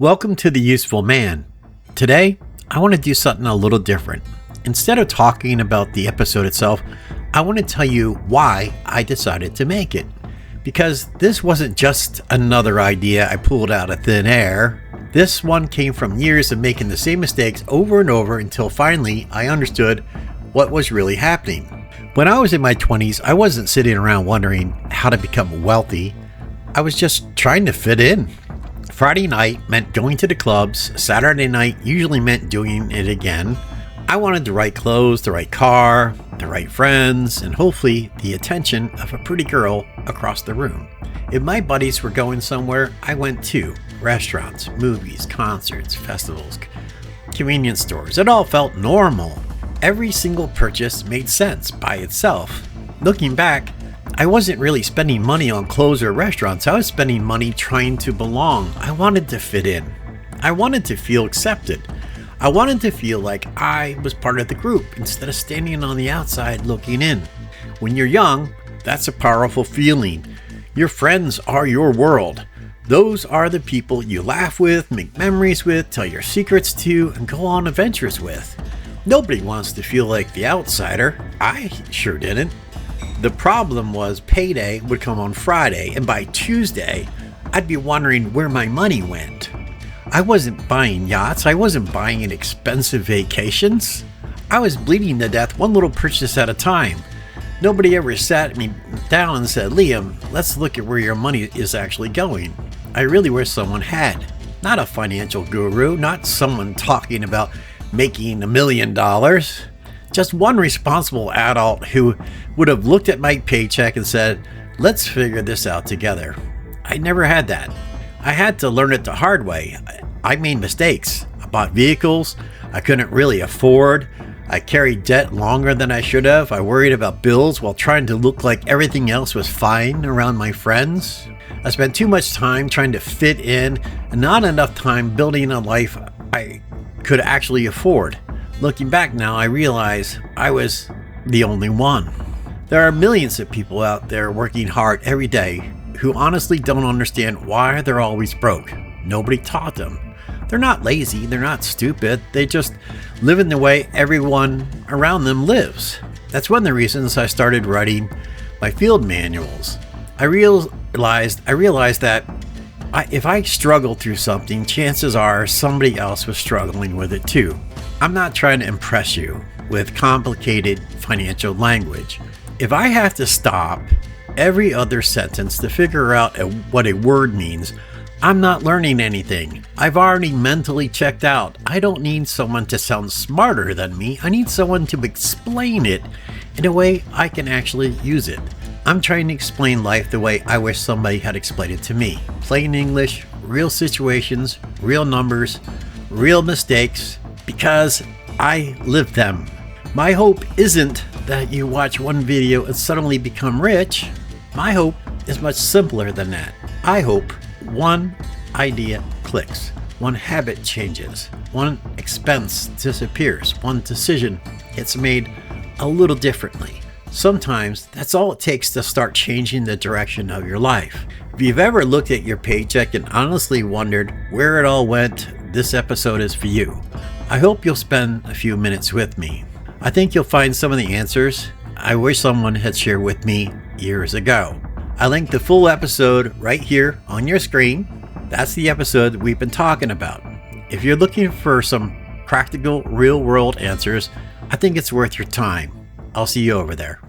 Welcome to The Useful Man. Today, I want to do something a little different. Instead of talking about the episode itself, I want to tell you why I decided to make it. Because this wasn't just another idea I pulled out of thin air. This one came from years of making the same mistakes over and over until finally I understood what was really happening. When I was in my 20s, I wasn't sitting around wondering how to become wealthy. I was just trying to fit in. Friday night meant going to the clubs. Saturday night usually meant doing it again. I wanted the right clothes, the right car, the right friends, and hopefully the attention of a pretty girl across the room. If my buddies were going somewhere, I went too. Restaurants, movies, concerts, festivals, convenience stores. It all felt normal. Every single purchase made sense by itself. Looking back, I wasn't really spending money on clothes or restaurants. I was spending money trying to belong. I wanted to fit in. I wanted to feel accepted. I wanted to feel like I was part of the group instead of standing on the outside looking in. When you're young, that's a powerful feeling. Your friends are your world. Those are the people you laugh with, make memories with, tell your secrets to, and go on adventures with. Nobody wants to feel like the outsider. I sure didn't. The problem was payday would come on Friday, and by Tuesday, I'd be wondering where my money went. I wasn't buying yachts. I wasn't buying expensive vacations. I was bleeding to death one little purchase at a time. Nobody ever sat me down and said, "Liam, let's look at where your money is actually going." I really wish someone had. Not a financial guru, not someone talking about making $1 million. Just one responsible adult who would have looked at my paycheck and said, "Let's figure this out together." I never had that. I had to learn it the hard way. I made mistakes. I bought vehicles I couldn't really afford. I carried debt longer than I should have. I worried about bills while trying to look like everything else was fine around my friends. I spent too much time trying to fit in and not enough time building a life I could actually afford. Looking back now, I realize I was the only one. There are millions of people out there working hard every day who honestly don't understand why they're always broke. Nobody taught them. They're not lazy, they're not stupid, they just live in the way everyone around them lives. That's one of the reasons I started writing my field manuals. I realized that if I struggled through something, chances are somebody else was struggling with it too. I'm not trying to impress you with complicated financial language. If I have to stop every other sentence to figure out what a word means, I'm not learning anything. I've already mentally checked out. I don't need someone to sound smarter than me. I need someone to explain it in a way I can actually use it. I'm trying to explain life the way I wish somebody had explained it to me. Plain English, real situations, real numbers, real mistakes, because I lived them. My hope isn't that you watch one video and suddenly become rich. My hope is much simpler than that. I hope one idea clicks, one habit changes, one expense disappears, one decision gets made a little differently. Sometimes that's all it takes to start changing the direction of your life. If you've ever looked at your paycheck and honestly wondered where it all went, this episode is for you. I hope you'll spend a few minutes with me. I think you'll find some of the answers I wish someone had shared with me years ago. I linked the full episode right here on your screen. That's the episode we've been talking about. If you're looking for some practical, real-world answers, I think it's worth your time. I'll see you over there.